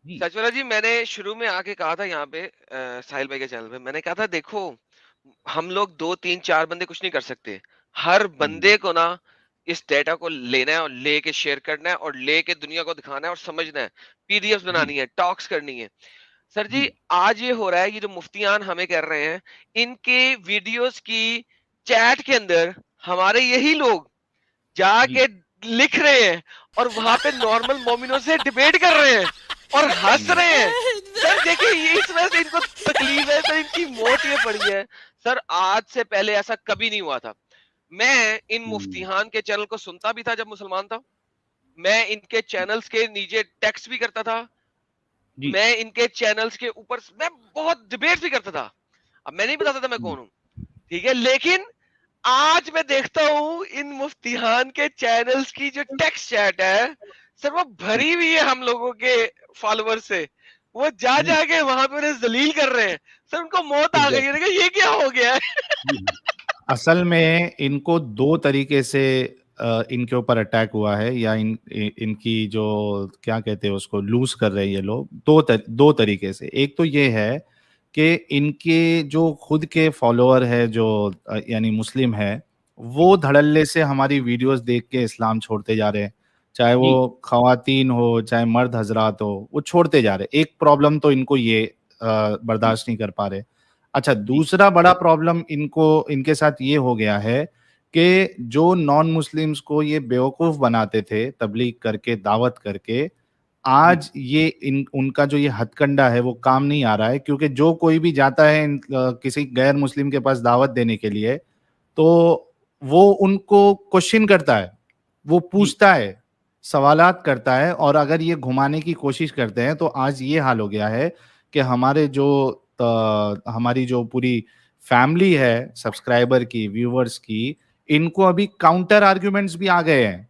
جی سچ والا جی میں نے شروع میں آ کے کہا تھا یہاں پہ ساحل بھائی کے چینل پہ، میں نے کہا تھا دیکھو ہم لوگ 2 3 4 بندے کچھ نہیں کر سکتے، ہر ہوں، بندے کو نا اس ڈیٹا کو لینا ہے اور لے کے شیئر کرنا ہے اور لے کے دنیا کو دکھانا ہے اور سمجھنا ہے، پی ڈی ایف جی بنانی ہے، ٹاکس کرنی ہے. سر جی جی آج یہ ہو رہا ہے، یہ جو مفتیان ہمیں کر رہے ہیں، ان کے ویڈیوز کی چیٹ کے اندر ہمارے یہی لوگ جا جی کے لکھ رہے ہیں اور وہاں پہ نارمل مومنوں سے ڈیبیٹ کر رہے ہیں اور ہنس ہوں، رہے ہیں. سر دیکھیں یہ اس وجہ سے ان کو تکلیف ہے سر، ان کی موت یہ پڑی ہے. سر آج سے پہلے ایسا کبھی نہیں ہوا تھا. میں ان ہوں، مفتیان کے چینل کو سنتا بھی تھا جب مسلمان تھا، میں ان کے چینلز کے نیچے ٹیکسٹ بھی کرتا تھا، جی میں ان کے چینلز کے اوپر میں بہت ڈبیٹ بھی کرتا تھا. اب میں نہیں بتاتا تھا میں ہوں، کون ہوں، ٹھیک ہے، لیکن آج میں دیکھتا ہوں ان مفتیان کے چینلز کی جو ٹیکسٹ چیٹ ہے سر وہ بھری ہوئی ہے ہم لوگوں کے فالوور سے، وہ جا جی جا کے وہاں پہ انہیں ذلیل کر رہے ہیں. سر ان کو موت آ گئی ہے، ایگزیکٹلی یہ کیا ہو گیا ہے؟ جی ہاں اصل میں ان کو دو طریقے سے ان کے اوپر اٹیک ہوا ہے، یا ان کی جو کیا کہتے ہیں اس کو لوز کر رہے ہیں یہ لوگ دو طریقے سے. ایک تو یہ ہے کہ ان کے جو خود کے فالوور ہے جو یعنی مسلم ہے، وہ دھڑلے سے ہماری ویڈیوز دیکھ کے اسلام چھوڑتے جا رہے ہیں، چاہے وہ جی خواتین ہو چاہے مرد حضرات ہو، وہ چھوڑتے جا رہے. ایک پرابلم تو ان کو یہ جی برداشت نہیں کر پا رہے. اچھا، جی دوسرا بڑا پرابلم ان کے ساتھ یہ ہو گیا ہے کہ جو نان مسلمز کو یہ بیوقوف بناتے تھے تبلیغ کر کے دعوت کر کے، جی آج یہ ان کا جو یہ ہتھ کنڈا ہے وہ کام نہیں آ رہا ہے. کیونکہ جو کوئی بھی جاتا ہے کسی غیر مسلم کے پاس دعوت دینے کے لیے، تو وہ ان کو کوشچن کرتا ہے، وہ جی پوچھتا ہے، سوالات کرتا ہے. اور اگر یہ گھمانے کی کوشش کرتے ہیں تو آج یہ حال ہو گیا ہے کہ ہماری جو پوری فیملی ہے سبسکرائبر کی، ویورز کی، ان کو ابھی کاؤنٹر آرگیومنٹس بھی آ گئے ہیں.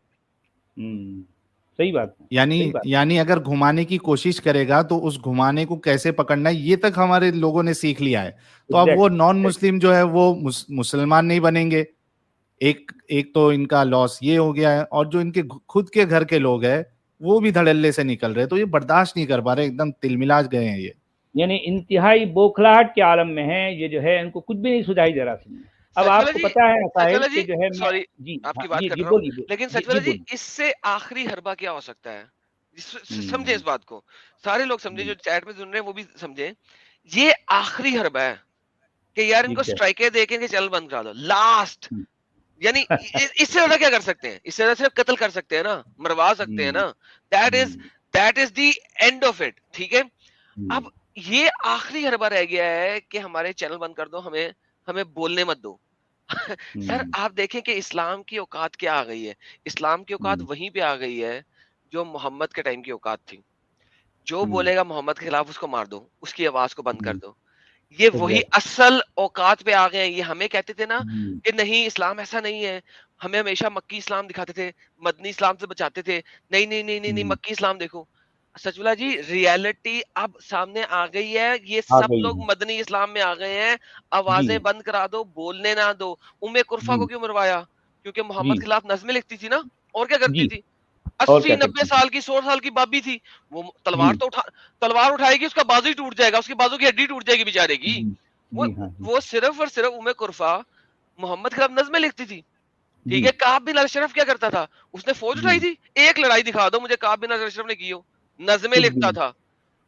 ہوں، صحیح بات ہے صحیح بات یعنی اگر گھمانے کی کوشش کرے گا تو اس گھمانے کو کیسے پکڑنا ہے یہ تک ہمارے لوگوں نے سیکھ لیا ہے. تو اب وہ نان ایگزیکٹلی مسلم جو ہے وہ مسلمان نہیں بنیں گے. ایک تو ان کا لاس یہ ہو گیا ہے، اور جو ان کے خود کے گھر کے لوگ ہیں وہ بھی دھڑلے سے نکل رہے. تو یہ برداشت نہیں کر پا رہے، ایک دم تلملاج گئے ہیں یہ. یعنی انتہائی بوکھلاہٹ کے عالم میں ہیں یہ، جو ہے ان کو کچھ بھی نہیں سجائی دے رہا سن میں. اب سچ آپ کو جی، پتا ہے سچ صاحب جی، کہ جو ہے میں سوری جی آپ ہاں کی بات جی کر جی رہا ہوں، بولیے لیکن جی سچ جی جی بولیے. اس سے آخری حربہ کیا ہو سکتا ہے؟ سمجھے ہوں، اس بات کو، سارے لوگ سمجھے، ہوں، جو چیٹ میں سن رہے ہیں وہ بھی سمجھے. یہ آخری حربہ ہے کہ یار ان کو ایگزیکٹ اسٹرائکیں دے کے چل بند کرا دو لاسٹ. یعنی اس سے زیادہ کیا کر سکتے ہیں؟ اس سے زیادہ صرف قتل کر سکتے ہیں نا، مروا سکتے ہیں نا. That is the end of it, ٹھیک ہے. اب یہ آخری حربہ رہ گیا ہے کہ ہمارے چینل بند کر دو، ہمیں بولنے مت دو. سر آپ دیکھیں کہ اسلام کی اوقات کیا آ گئی ہے. اسلام کی اوقات وہیں پہ آ گئی ہے جو محمد کے ٹائم کی اوقات تھی. جو بولے گا محمد کے خلاف اس کو مار دو، اس کی آواز کو بند کر دو. یہ وہی ایگزیکٹ اصل اوقات پہ آ گئے ہیں. یہ ہمیں کہتے تھے نا کہ نہیں اسلام ایسا نہیں ہے، ہمیں ہمیشہ مکی اسلام دکھاتے تھے، مدنی اسلام سے بچاتے تھے. نہیں نہیں نہیں نہیں نہیں، مکی اسلام دیکھو. سچولا جی ریالٹی اب سامنے آ گئی ہے، یہ آ سب گئی لوگ ہے مدنی اسلام میں آ گئے ہیں. جی آوازیں بند کرا دو، بولنے نہ دو. کرفا جی کو کیوں مروایا؟ کیونکہ محمد جی کے خلاف نظمیں لکھتی تھی نا. اور کیا کرتی جی تھی؟ اور 80 کیا 90 کرتی تھی سال کی 100 سال کی بابی تھی. وہ جی تلوار اٹھائے گی، اس کا بازو ہی ٹوٹ جائے گا، اس کے بازو کی ہڈی ٹوٹ جائے گی بیچارے کی. جی وہ جی ہاں جی وہ صرف اور صرف کرفا محمد کے خلاف نظمیں لکھتی تھی. ٹھیک جی ہے، کعب بن اشرف کیا کرتا تھا؟ اس نے فوج جی اٹھائی تھی. ایک لڑائی دکھا دو مجھے کعب بن اشرف نے کی ہو. نظمیں کچھ بھی لکھتا نہیں. تھا.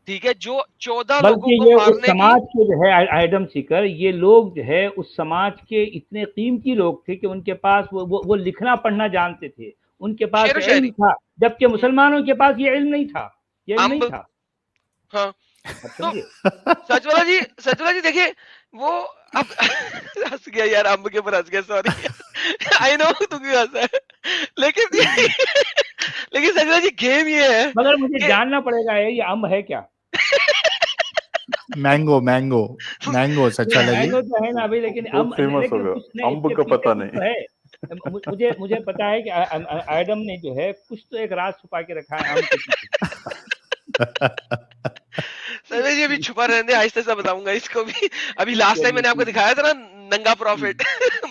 ٹھیک ہے، جو 14 لوگوں بلکہ کو یہ اس مارنے کی. سماج کے جو ہے ایڈم سیکر، یہ لوگ جو ہے اس سماج کے اتنے قیمتی لوگ تھے کہ ان کے پاس وہ لکھنا پڑھنا جانتے تھے، ان کے پاس شعر و علم شاعری. تھا، جبکہ مسلمانوں کے پاس یہ علم نہیں تھا، یہ علم امب. نہیں تھا. ہاں. اب تو سمجھے. سچولا جی دیکھیے وہ اب ہنس گیا یار، امب کے اوپر ہنس گیا، سوری. آئی نو تو کیوں ہنسا ہے، لیکن لیکن سچولا جی گیم یہ ہے مگر مجھے کہ جاننا پڑے گا یہ امب ہے کیا. مینگو مینگو مینگو سچا لگی. مینگو تو ہے نا ابھی، لیکن بہت فیمس ہو لیکن گیا، کچھ نہیں، اس امب کے کا پیچھے پتہ کچھ نہیں. تو ہے. مجھے پتا ہے کہ ایڈم نے جو ہے کچھ تو ایک راز چھپا کے رکھا ہے امب کے پیچھے. سچولا جی ابھی چھپا رہنے دیں، آہستہ سے بتاؤں گا اس کو بھی. ابھی لاسٹ ٹائم میں نے آپ کو دکھایا تھا نا ننگا پروفٹ،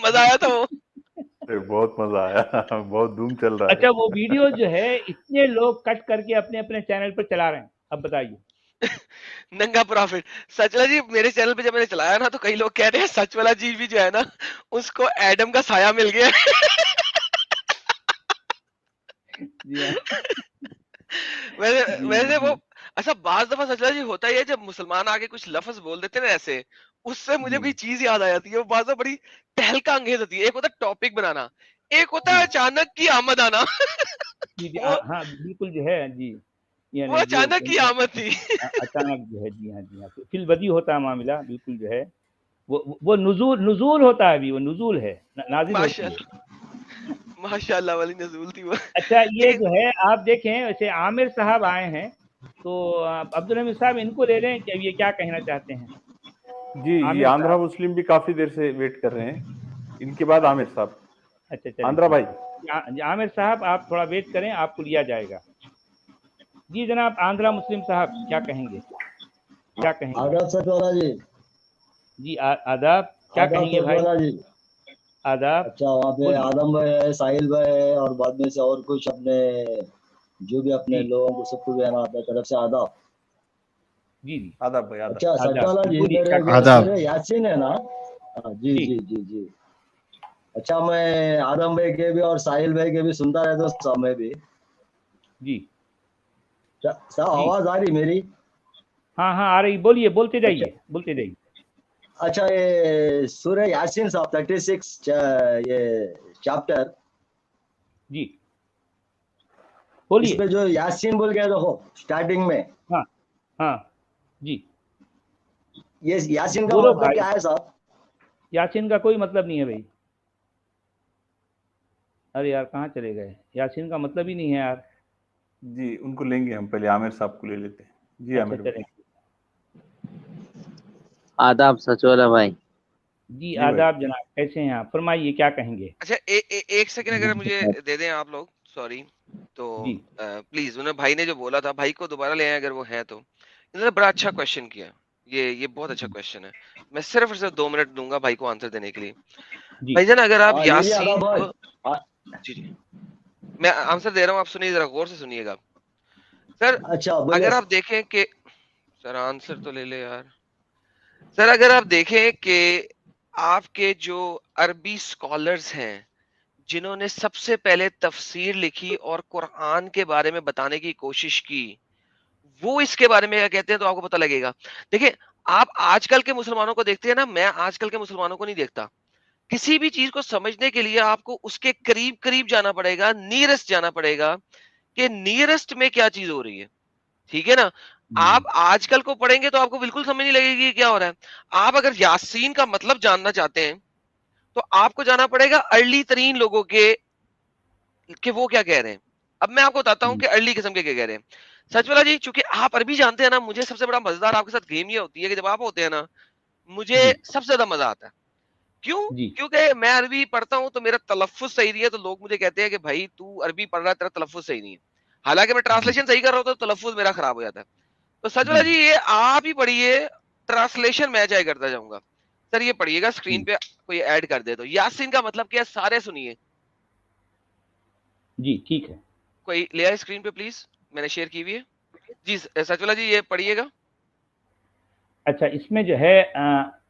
مزہ آیا تھا وہ. بہت مزہ آیا، بہت دھوم چل رہا اچھا وہ ویڈیو جو ہے اتنے لوگ کٹ کر کے اپنے اپنے چینل پر چلا رہے ہیں. اب بتائیے. ننگا پروفٹ. سچ والا جی میرے چینل پہ جب میں نے چلایا نا تو کئی لوگ کہہ رہے ہیں سچ والا جی بھی جو ہے نا اس کو ایڈم کا سایہ مل گیا. ویسے وہ اچھا بعض دفعہ سچ والا جی ہوتا ہی ہے جب مسلمان آگے کچھ لفظ بول دیتے نا ایسے, اس سے مجھے کوئی چیز یاد آ جاتی ہے, وہ بعض دفعہ بڑی تہلکا انگیز ہوتی ہے. ایک ہوتا ہے ٹاپک بنانا, ایک ہوتا ہے اچانک کی آمد آنا. ہاں بالکل جو ہے جی, وہ اچانک کی آمد تھی. اچانک جو ہے جی ہاں فی البدی ہوتا ہے معاملہ, بالکل جو ہے وہ نزول ہوتا ہے, ابھی وہ نزول ہے, نازل ہوتی ہے. ماشاء اللہ والی نزول تھی وہ. اچھا یہ جو ہے آپ دیکھیں ویسے عامر صاحب آئے ہیں تو عبدالحمید صاحب ان کو لے لیں کہ یہ کیا کہنا چاہتے ہیں. جی جی آندھرا مسلم بھی کافی دیر سے ویٹ کر رہے ہیں, ان کے بعد عامر صاحب. اچھا آندھرا بھائی عامر صاحب آپ تھوڑا ویٹ کریں, آپ کو لیا جائے گا. جی جناب آندھرا مسلم صاحب کیا کہیں گے, کیا کہیں گے. آداب سچ والا جی. جی آداب, کیا کہیں گے بھائی. جی آداب. اچھا وہاں پہ آدم بھائی ہے, ساحل بھائی ہے, اور بعد میں سے اور کچھ اپنے جو بھی اپنے لوگوں کو سب کو بھی اپنے طرف سے آداب. جی جی آداب بھائی. اچھا سچ والا جی میرے جو یاسین ہے نا, جی جی جی جی اچھا میں آدم بھائی کے بھی اور ساحل بھائی کے بھی سنتا رہتا ہوں میں بھی. جی صاحب آواز آ رہی میری. ہاں آ رہی, بولیے, بولتے جائیے. اچھا یہ سورہ یاسین صاحب 36 یہ چیپٹر جی بولیے. اس پہ جو یاسین بول گیا دیکھو اسٹارٹنگ میں, ہاں جی یہ یاسین کا بولو مطلب بھائی. کیا ہے صاحب. یاسین کا کوئی مطلب نہیں ہے بھائی. ارے یار کہاں چلے گئے, یاسین کا مطلب ہی نہیں ہے یار. جی ان کو لیں گے ہم, پہلے عامر صاحب کو لے لیتے ہیں. جی اچھا عامر چلیں. بھائی. آداب سچ والا بھائی. جی آداب جناب, کیسے ہیں آپ, فرمائیے کیا کہیں گے. اچھا ایک سیکنڈ اگر مجھے دے دیں آپ لوگ, سوری تو پلیز. انہوں بھائی نے جو بولا تھا, بھائی کو دوبارہ لے آئیں اگر وہ ہے تو. انہوں نے بڑا اچھا کوشچن کیا, یہ بہت اچھا کوشچن ہے. میں صرف اور صرف 2 منٹ دوں گا بھائی کو آنسر دینے کے لیے. بھائی جان اگر آپ یاسین کو, جی میں آنسر دے رہا ہوں, آپ سنیے ذرا غور سے سنیے گا سر. اگر آپ دیکھیں کہ سر آنسر تو لے لے یار. سر اگر آپ دیکھیں کہ آپ کے جو عربی اسکالرز ہیں جنہوں نے سب سے پہلے تفسیر لکھی اور قرآن کے بارے میں بتانے کی کوشش کی, وہ اس کے بارے میں کیا کہتے ہیں تو آپ کو پتہ لگے گا. دیکھیں آپ آج کل کے مسلمانوں کو دیکھتے ہیں نا, میں آج کل کے مسلمانوں کو نہیں دیکھتا. کسی بھی چیز کو سمجھنے کے لیے آپ کو اس کے قریب جانا پڑے گا, نیئرسٹ جانا پڑے گا کہ نیئرسٹ میں کیا چیز ہو رہی ہے. ٹھیک ہے نا. آپ آج کل کو پڑھیں گے تو آپ کو بالکل سمجھ نہیں لگے گی کیا ہو رہا ہے. آپ اگر یاسین کا مطلب جاننا چاہتے ہیں تو آپ کو جانا پڑے گا ارلی ترین لوگوں کے کہ وہ کیا کہہ رہے ہیں. اب میں آپ کو بتاتا ہوں کہ ارلی قسم کے کیا کہہ رہے ہیں. سچ والا جی چونکہ آپ عربی جانتے ہیں نا, مجھے سب سے بڑا مزیدار آپ کے ساتھ گیم یہ ہوتی ہے کہ جب آپ ہوتے ہیں نا مجھے سب سے زیادہ مزہ آتا ہے. کیوں؟ کیونکہ میں عربی پڑھتا ہوں تو میرا تلفظ صحیح نہیں ہے, تو لوگ مجھے کہتے ہیں کہ بھائی تو عربی پڑھ رہا ہے, تیرا تلفظ صحیح نہیں ہے. حالانکہ میں ٹرانسلیشن صحیح کر رہا ہوں تو تلفظ میرا خراب ہو جاتا ہے. تو سچ والا جی یہ آپ ہی پڑھیے, ٹرانسلیشن میں چاہے کرتا جاؤں گا. سر یہ پڑھیے گا, اسکرین پہ کوئی ایڈ کر دے تو. یاسین کا مطلب کیا ہے سارے سنیے. جی ٹھیک ہے, کوئی لے آئے اسکرین پہ پلیز, میں نے شیئر کی ہوئی ہے. جی سچ والا جی یہ پڑھیے گا. اچھا اس میں جو ہے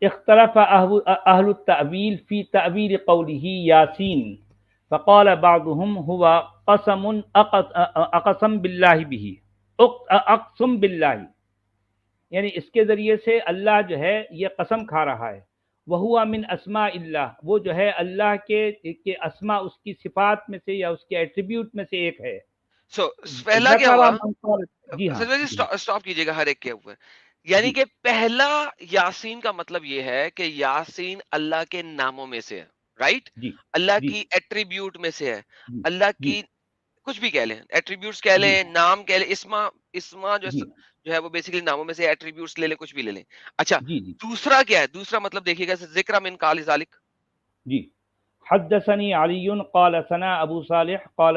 اختلف اہل التأویل فی تأویل قوله یاسین فقال بعضهم هو قسم اقسم باللہ به, اقسم باللہ یعنی اس کے ذریعے سے اللہ جو ہے یہ قسم کھا رہا ہے. وہو من اسماء اللہ, وہ جو ہے اللہ کے اسماء, اس کی صفات میں سے یا اس کے ایٹریبیوٹ میں سے ایک ہے. سو پہلا کیا ہوا, جی ہاں اسٹاپ کیجیے گا ہر ایک کے اوپر. یعنی کہ پہلا یاسین کا مطلب یہ ہے کہ یاسین اللہ کے ناموں میں سے ہے, رائٹ. اللہ کی ایٹریبیوٹ میں سے ہے, اللہ کی کچھ بھی کہہ لیں, ایٹریبیوٹس کہہ لیں, نام کہہ لیں, اسما جو ہے وہ بیسیکلی ناموں میں سے ایٹریبیوٹس لے لیں, کچھ بھی لے لیں. اچھا دوسرا کیا ہے, دوسرا مطلب دیکھیے گا ذکر من قال ذالک. جی حدثني علي قال ثنا ابو صالح قال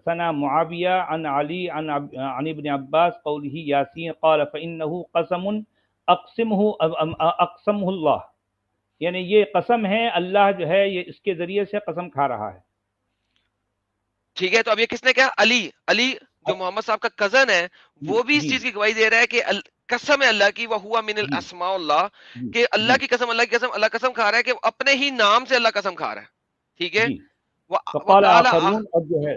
ثنا معاوية عن علي عن ابن عباس قوله ياسين قال فإنه قسم اقسمه الله, یعنی یہ قسم ہے, اللہ جو ہے یہ اس کے ذریعے سے قسم کھا رہا ہے. ٹھیک ہے, تو اب یہ کس نے کہا, علی جو محمد صاحب کا کزن ہے وہ بھی اس چیز کی گواہی دے رہا ہے کہ قسم ہے اللہ کی وہ ہوا من الاسماء اللہ، کہ اللہ کی قسم، اللہ کی قسم، اللہ قسم کھا رہا ہے کہ اپنے ہی نام سے اللہ قسم کھا رہا ہے. ٹھیک ہے. فقال آخرون، اور جو ہے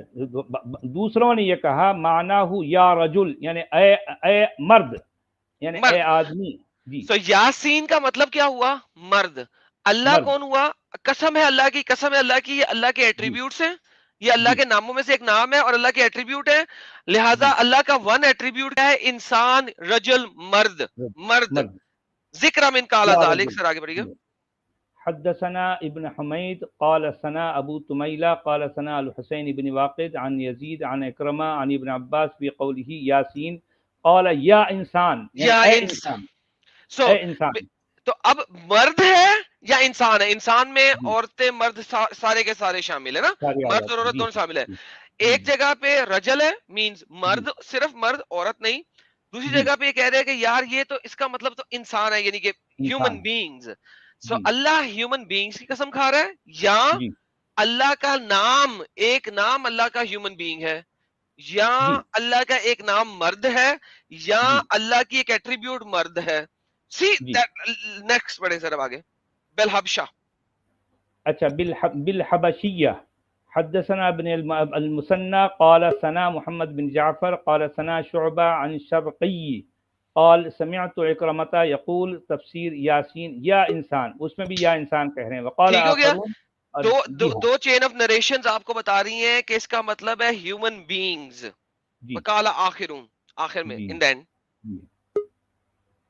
دوسروں نے یہ کہا معناہ یا رجل، یعنی اے مرد، یعنی اے آدمی. جی تو یاسین کا مطلب کیا ہوا؟ مرد. اللہ کون ہوا؟ قسم ہے اللہ کی، قسم ہے اللہ کی، یہ اللہ کے ایٹریبیوٹس ہیں، یہ اللہ کے ناموں میں سے ایک نام ہے اور اللہ کے ایٹریبیوٹ ہے. لہذا اللہ کا ون ایٹریبیوٹ ہے انسان، رجل، مرد. مرد ذکر من قال ذلک. سر آگے بڑھیے. حدثنا ابن حمید قال ثنا ابو تمیلہ قال ثنا الحسین ابن واقد عن یزید عن اکرمہ عن ابن عباس فی قوله یاسین قال یا انسان، یا انسان. اے انسان. تو اب مرد ہے یا انسان ہے؟ انسان میں عورتیں مرد سارے کے سارے شامل ہے نا، مرد اور عورت دونوں شامل ہے. ایک جگہ پہ رجل ہے، مینز مرد، صرف مرد، عورت نہیں. دوسری جگہ پہ یہ کہہ رہے ہیں کہ یار یہ تو اس کا مطلب تو انسان ہے، یعنی کہ ہیومن بینگز. سو اللہ ہیومن بینگز کی قسم کھا رہا ہے، یا اللہ کا نام، ایک نام اللہ کا ہیومن بینگ ہے، یا اللہ کا ایک نام مرد ہے، یا اللہ کی ایک ایٹریبیوٹ مرد ہے. سی نیکسٹ پڑھیں سر اب آگے. بالحبشہ. اچھا بالحبشیہ. حدثنا ابن المثنى قال ثنا محمد بن جعفر قال ثنا شعبہ عن شرقی قال سمعت اکرمۃ یقول تفسیر یاسین یا انسان، اس میں بھی یا انسان کہہ رہے ہیں. وقال دو چین آف نریشنز آپ کو بتا رہی ہیں کہ اس کا مطلب ہے ہیومن بینگز. وقال آخرون، آخر میں ان دین.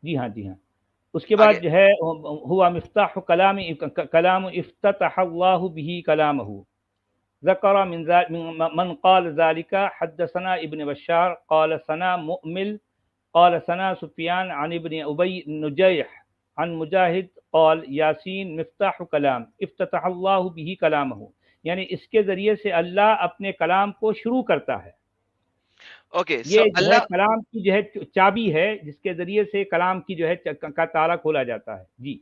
جی ہاں جی ہاں. اس کے بعد جو ہے ہوا مفتاح کلام افتتح اللہ به کلامہ. ذکر من قال ذلك حدثنا ابن بشار قال ثنا مؤمل قال ثنا سفیان عن ابن ابی نجیح عن مجاہد قال یاسین مفتاح کلام افتتح اللہ به کلامہ، یعنی اس کے ذریعے سے اللہ اپنے کلام کو شروع کرتا ہے. یہ جو ہے کلام کی جو ہے چابی ہے جس کے ذریعے سے کلام کی جو ہے کا تالا کھولا جاتا ہے. جی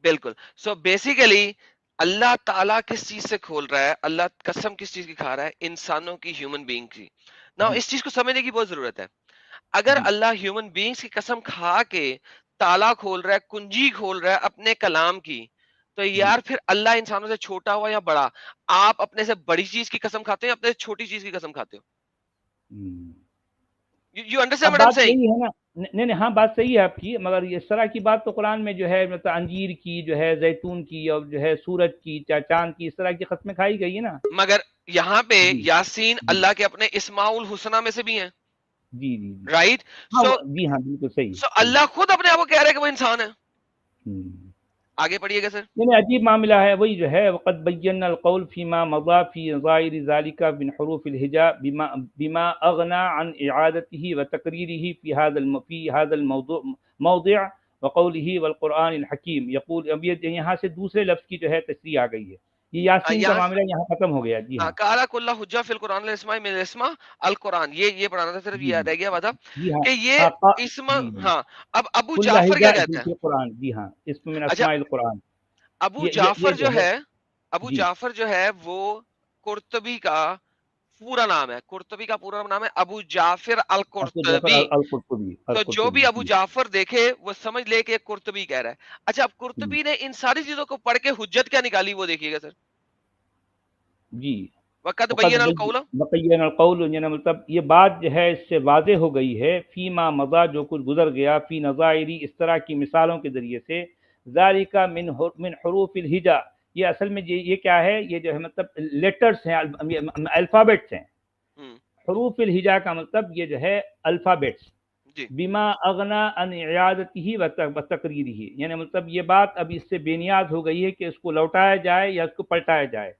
بالکل. سو بیسیکلی اللہ تعالیٰ کس چیز سے کھول رہا ہے؟ اللہ قسم کس چیز کی کھا رہا ہے؟ انسانوں کی، ہیومن بینگ کی. نا اس چیز کو سمجھنے کی بہت ضرورت ہے. اگر اللہ ہیومن بینگز کی قسم کھا کے تالا کھول رہا ہے، کنجی کھول رہا ہے اپنے کلام کی، تو یار پھر اللہ انسانوں سے چھوٹا ہوا یا بڑا؟ آپ اپنے سے بڑی چیز کی قسم کھاتے ہیں، اپنے سے چھوٹی چیز کی قسم کھاتے ہو؟ You understand what I'm saying? نہیں ہاں بات صحیح ہے آپ کی، مگر اس طرح کی بات تو قرآن میں جو ہے مطلب انجیر کی، جو ہے زیتون کی، اور جو ہے سورج کی، چاند کی، اس طرح کی قسمیں کھائی گئی ہے نا. مگر یہاں پہ یاسین اللہ کے اپنے اسماء الحسنہ میں سے بھی ہیں. جی جی رائٹ. جی ہاں بالکل صحیح. سو اللہ خود اپنے آپ کو کہہ رہا ہے کہ وہ انسان ہے. آگے پڑھیے گا سر. یعنی عجیب معاملہ ہے. وہی جو ہے وقد بینا القول فيما مضى في ظاهر ذلك من حروف الهجاء بما اغنى عن اعادته وتقريره في هذا الموضع وقوله والقرآن الحكيم يقول. اب یہ یہاں سے دوسرے لفظ کی جو ہے تشریح آ گئی ہے. یہ یاسین کا معاملہ یہاں ختم ہو گیا. جی ہاں. قال كل حجہ فی القرآن الاسماء من الاسماء القرآن. یہ پڑھانا تھا، صرف یہ رہ گیا بات کہ یہ اسم. ہاں اب ابو جعفر کیا کہتے ہیں؟ قرآن. جی ہاں اسم من اسماء القرآن. ابو جعفر جو ہے، ابو جعفر جو ہے وہ قرطبی کا پورا نام ہے. قرطبی کا پورا نام ہے ابو جعفر القرطبی. تو جو بھی ابو جعفر دیکھے وہ سمجھ لے کہ قرطبی کہہ رہا ہے. اچھا اب قرطبی نے ان ساری چیزوں کو پڑھ کے حجت کیا نکالی وہ دیکھیے گا سر. جی وقت بین القول، بین القول، یعنی مطلب یہ بات جو ہے اس سے واضح ہو گئی ہے. فیما مضا، جو کچھ گزر گیا، فی نظائری، اس طرح کی مثالوں کے ذریعے سے. ذالک من حروف الہجا، یہ اصل میں یہ کیا ہے؟ یہ جو ہے مطلب لیٹرز ہیں، الفابیٹس ہیں. حروف الہجا کا مطلب یہ جو ہے الفابیٹس. بما اغنا عن اعادتہ و تقریرہ، یعنی مطلب یہ بات اب اس سے بے نیاز ہو گئی ہے کہ اس کو لوٹایا جائے یا اس کو پلٹایا جائے.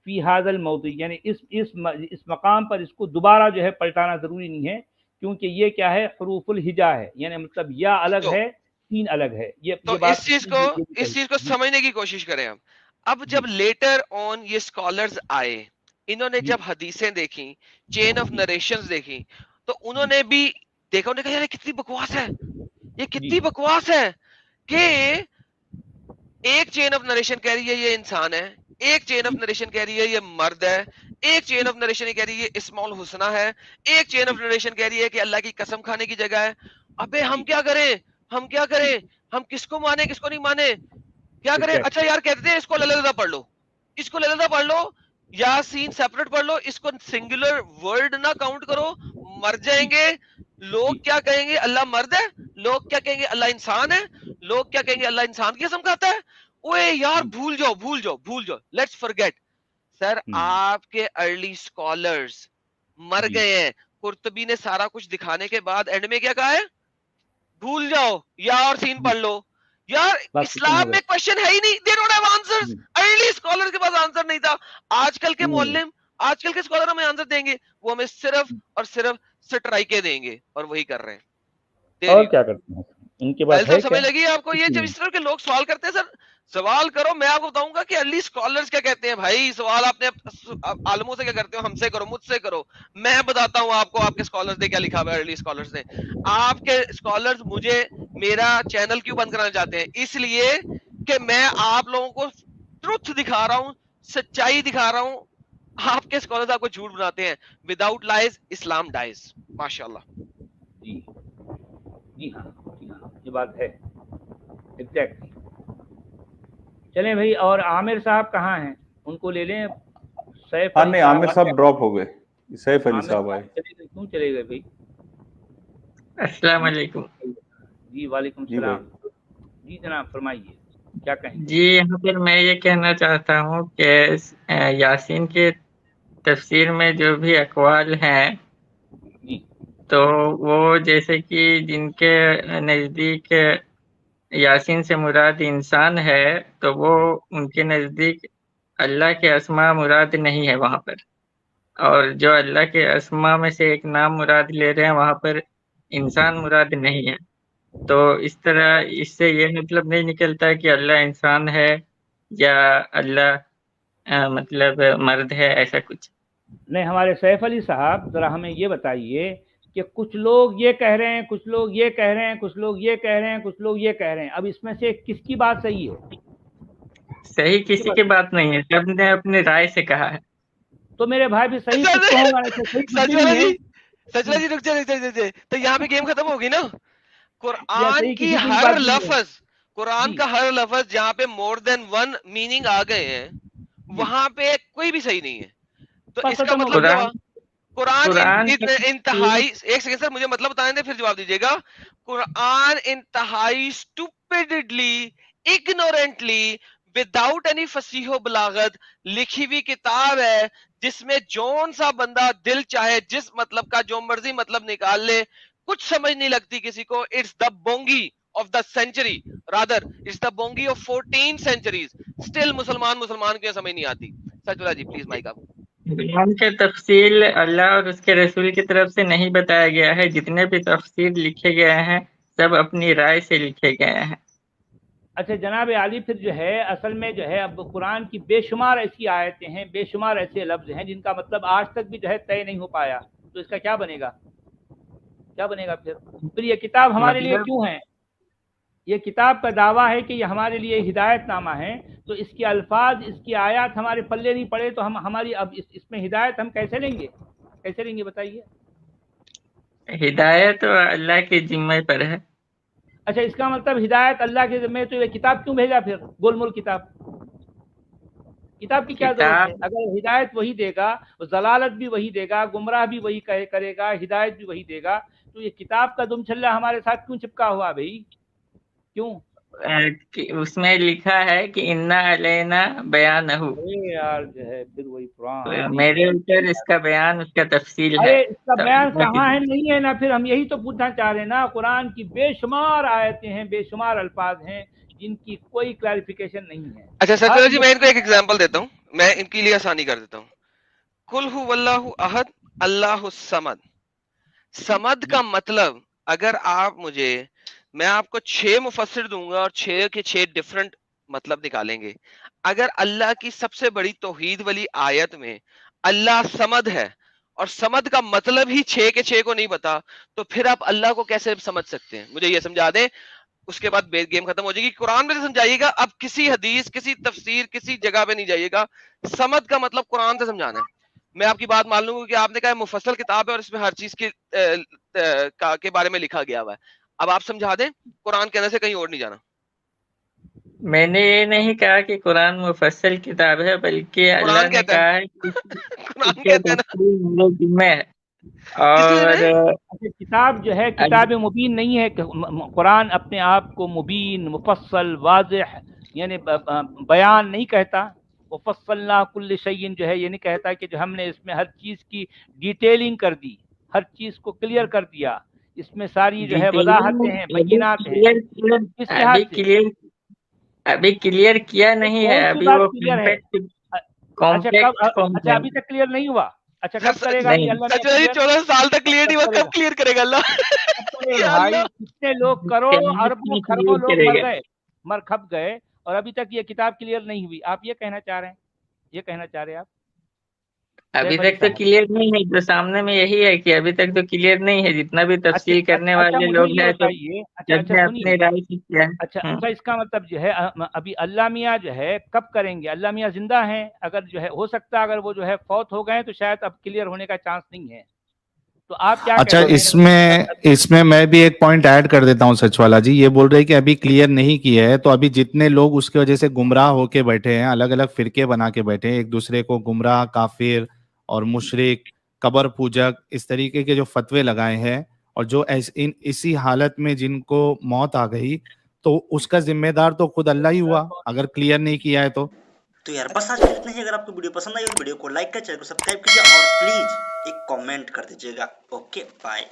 فی ھذا الموضع، یعنی اس مقام پر اس کو دوبارہ جو ہے پلٹانا ضروری نہیں ہے، کیونکہ یہ کیا ہے؟ حروف الہجا ہے. یعنی مطلب یا الگ ہے، تین الگ ہے. تو اس چیز کو سمجھنے کی کوشش کریں. اب جب لیٹر آن یہ اسکالرز آئے، انہوں نے جب حدیثیں دیکھیں، چین آف نریشنز دیکھیں، تو انہوں نے بھی دیکھا، انہوں نے کہا یار کتنی بکواس ہے، یہ کتنی بکواس ہے کہ ایک چین آف نریشن کہہ رہی ہے یہ انسان ہے، ایک چین آف نریشن کہہ رہی ہے یہ مرد ہے، ایک چین آف نریشن کہہ رہی ہے اسماء الحسنہ ہے, ایک چین آف نریشن کہہ رہی ہے کہ اللہ کی قسم کھانے کی جگہ ہے. ابے ہم کیا کریں, ہم کیا کریں, ہم کس کو مانے کس کو نہیں مانے, کیا کریں؟ اچھا یار کہتے ہیں اس کو للدہ پڑھ لو, اس کو للدہ پڑھ لو, یاسین سیپریٹ پڑھ لو, اس کو سنگولر ورڈ نہ کاؤنٹ کرو, مر جائیں گے. لوگ کیا کہیں گے اللہ مرد ہے, لوگ کیا کہیں گے اللہ انسان ہے, لوگ کیا کہیں گے اللہ انسان کی قسم کھاتا ہے. اوے یار بھول جاؤ بھول جاؤ بھول جاؤ, لیٹس فرگیٹ. سر آپ کے ارلی اسکالرز مر گئے ہیں. قرطبی نے سارا کچھ دکھانے کے بعد اینڈ میں کیا کہا ہے, بھول جاؤ یا اور سین پڑھ لو. یار اسلام میں کوشچن ہے ہی نہیں, they don't have answers. Early scholar کے پاس آنسر نہیں تھا. آج کل کے معلم, آج کل کے اسکالر ہمیں آنسر دیں گے, وہ ہمیں صرف اور صرف سٹرائکیں دیں گے, اور وہی کر رہے ہیں. اور کیا کرتے ہیں ان کے بعد ہے سمجھ لگی آپ کو؟ یہ جب اس طرح کے لوگ سوال کرتے ہیں, سر سوال کرو, میں آپ کو بتاؤں گا کہ ارلی اسکالرز کیا کہتے ہیں. بھائی سوال آپ نے عالموں سے کیا کرتے ہو, ہم سے کرو, مجھ سے کرو. میں بتاتا ہوں آپ کو آپ کے اسکالرز نے کیا لکھا ہوا ہے. ارلی اسکالرز نے, آپ کے اسکالرز مجھے میرا چینل کیوں بند کرانا چاہتے ہیں؟ اس لیے کہ میں آپ لوگوں کو ٹروتھ دکھا رہا ہوں, سچائی دکھا رہا ہوں. آپ کے اسکالرز آپ کو جھوٹ بناتے ہیں. وداؤٹ لائز اسلام ڈائز. ماشاءاللہ. جی جی ہاں یہ بات ہے ایگزیکٹلی. چلیں بھائی, اور عامر صاحب کہاں ہیں, ان کو لے لیں. سیف ہاں نہیں, عامر صاحب ڈراپ ہو گئے, سیف علی صاحب آئے. کیوں چلے گئے بھائی؟ السلام علیکم. جی وعلیکم السلام. جی جناب فرمائیے, کیا کہیں؟ جی یہاں پر میں یہ کہنا چاہتا ہوں کہ یاسین کے تفسیر میں جو بھی اقوال ہیں تو وہ جیسے کہ جن کے نزدیک یاسین سے مراد انسان ہے تو وہ ان کے نزدیک اللہ کے اسماء مراد نہیں ہے وہاں پر, اور جو اللہ کے اسماء میں سے ایک نام مراد لے رہے ہیں وہاں پر انسان مراد نہیں ہے. تو اس طرح اس سے یہ مطلب نہیں نکلتا کہ اللہ انسان ہے یا اللہ مطلب مرد ہے, ایسا کچھ نہیں. ہمارے سیف علی صاحب ذرا ہمیں یہ بتائیے کہ کچھ لوگ یہ کہہ رہے ہیں, کچھ لوگ یہ کہہ رہے ہیں, کچھ لوگ یہ کہہ رہے ہیں, کچھ لوگ یہ کہہ رہے ہیں. اب اس میں سے کس کی بات صحیح ہے؟ صحیح کسی کی بات نہیں ہے, سب نے اپنی رائے سے کہا ہے. تو میرے بھائی بھی صحیح کچھ کہوں گا. سچلا جی رک جائے, تو یہاں پہ گیم ختم ہوگی نا. قرآن کی ہر لفظ, قرآن کا ہر لفظ جہاں پہ مور دین ون میننگ آ گئے ہیں وہاں پہ کوئی بھی صحیح نہیں ہے. تو اس کا مطلب کیا ہوا؟ قرآن انتہائی, ایک سیکنڈ سر مجھے مطلب بتائیں دیں پھر جواب دیجیے گا. قرآن انتہائی اسٹوپڈلی, اگنورینٹلی, وداؤٹ اینی فصیح و بلاغت لکھی ہوئی کتاب ہے جس میں جون سا بندہ دل چاہے جس مطلب کا جو مرضی مطلب نکال لے, کچھ سمجھ نہیں لگتی کسی کو. اٹس دا بونگی of the century, rather it's the بونگی آف 14 سینچریز. اسٹل مسلمان کی سمجھ نہیں آتی. سچولا جی پلیز مائک آپ. قرآن کے تفصیل اللہ اور اس کے رسول کی طرف سے نہیں بتایا گیا ہے. جتنے بھی تفسیر لکھے گئے ہیں سب اپنی رائے سے لکھے گئے ہیں. اچھا جناب عالی, پھر جو ہے اصل میں جو ہے اب قرآن کی بے شمار ایسی آیتیں ہیں, بے شمار ایسے لفظ ہیں جن کا مطلب آج تک بھی جو ہے طے نہیں ہو پایا. تو اس کا کیا بنے گا, کیا بنے گا پھر یہ کتاب ہمارے لیے کیوں ہے؟ یہ کتاب کا دعویٰ ہے کہ یہ ہمارے لیے ہدایت نامہ ہے, تو اس کے الفاظ, اس کی آیات ہمارے پلے نہیں پڑے تو ہماری اب اس میں ہدایت ہم کیسے لیں گے, کیسے لیں گے بتائیے. ہدایت اللہ کے ذمہ پر ہے. اچھا اس کا مطلب ہدایت اللہ کے ذمہ, تو یہ کتاب کیوں بھیجا پھر, گول مول کتاب کی کیا ضرورت ہے؟ اگر ہدایت وہی دے گا, ضلالت بھی وہی دے گا, گمراہ بھی وہی کرے گا, ہدایت بھی وہی دے گا, تو یہ کتاب کا دم چھلہ ہمارے ساتھ کیوں چپکا ہوا بھائی, کیوں؟ اس میں لکھا ہے کہ انا علینا بیانہ, یار جو ہے پھر وہی قرآن, میرے اوپر اس کا بیان, اس کا تفصیل ہے. اس کا بیان کہاں ہے, نہیں ہے نا. پھر ہم یہی تو پوچھنا چاہ رہے ہیں نا, قرآن کی بے شمار آیتیں ہیں, بے شمار الفاظ ہیں جن کی کوئی کلیریفیکیشن نہیں ہے. اچھا سر جی میں ان کو ایک ایگزامپل دیتا ہوں, میں ان کے لیے آسانی کر دیتا ہوں. قل هو اللہ احد اللہ الصمد. صمد کا مطلب اگر آپ مجھے, میں آپ کو 6 مفسر دوں گا اور 6 کے 6 ڈفرنٹ مطلب نکالیں گے. اگر اللہ کی سب سے بڑی توحید والی آیت میں اللہ صمد ہے اور صمد کا مطلب ہی 6 کے 6 کو نہیں پتا, تو پھر آپ اللہ کو کیسے سمجھ سکتے ہیں؟ مجھے یہ سمجھا دیں, اس کے بعد گیم ختم ہو جائے گی. قرآن میں سے سمجھائیے گا, اب کسی حدیث, کسی تفسیر, کسی جگہ پہ نہیں جائیے گا. صمد کا مطلب قرآن سے سمجھانا ہے. میں آپ کی بات مان لوں گا کہ آپ نے کہا مفصل کتاب ہے اور اس میں ہر چیز کے بارے میں لکھا گیا ہوا ہے. اب آپ سمجھا دیں قرآن کہنے سے کہیں اور نہیں جانا. میں نے یہ نہیں کہا کہ قرآن مفصل کتاب ہے، بلکہ اللہ نے کہا ہے کہ قرآن کہتا ہے نا اور کتاب جو ہے کتاب مبین نہیں ہے. قرآن اپنے آپ کو مبین، مفصل، واضح یعنی بیان نہیں کہتا. وفصلنا کل شیء جو ہے یہ نہیں کہتا کہ جو ہم نے اس میں ہر چیز کی ڈیٹیلنگ کر دی، ہر چیز کو کلیئر کر دیا. اس میں ساری جو ہے وضاحتیں ہیں، بینات ہیں. اس لحاظ سے ابھی کلیئر کیا نہیں ہے، ابھی وہ اچھا ابھی تک کلیئر نہیں ہوا. اچھا کب کرے گا؟ 14 سال تک کلیئر نہیں ہوا، کب کلیئر کرے گا اللہ؟ بھائی کتنے لوگ کروڑوں اربوں خربوں لوگ مر گئے، مر کھپ گئے اور ابھی تک یہ کتاب کلیئر نہیں ہوئی. آپ یہ کہنا چاہ رہے ہیں، یہ کہنا چاہ رہے ہیں آپ؟ ابھی تک تو کلیئر نہیں ہے. جو سامنے میں یہی ہے کہ ابھی تک تو کلیئر نہیں ہے. جتنا بھی تفصیل کرنے والے لوگ ہیں تو اپنے رائے سے کیا. اچھا اس کا مطلب جو ہے ابھی اللہ میاں جو ہے کب کریں گے؟ اللہ میاں زندہ ہیں، اگر جو ہے ہو سکتا ہے اگر وہ جو ہے فوت ہو گئے تو شاید اب کلیئر ہونے کا چانس نہیں ہے. تو آپ کیا اچھا اس میں بھی ایک پوائنٹ ایڈ کر دیتا ہوں. سچ والا جی یہ بول رہے کہ ابھی کلیئر نہیں کیا ہے، تو ابھی جتنے لوگ اس کی وجہ سے گمراہ ہو کے بیٹھے ہیں، الگ الگ فرقے بنا کے بیٹھے ہیں، ایک دوسرے کو گمراہ، کافر اور مشرک، قبر پوجک، اس طریقے کے جو فتوے لگائے ہیں، اور جو اسی حالت میں جن کو موت آ گئی، تو اس کا ذمہ دار تو خود اللہ ہی ہوا اگر کلیئر نہیں کیا ہے. تو یار بس آج اتنا ہی. اگر آپ کو ویڈیو پسند آئی اور ویڈیو کو لائک کر، چینل کو سبسکرائب کیجیے اور پلیز ایک کامنٹ کر دیجیے گا. Okay bye.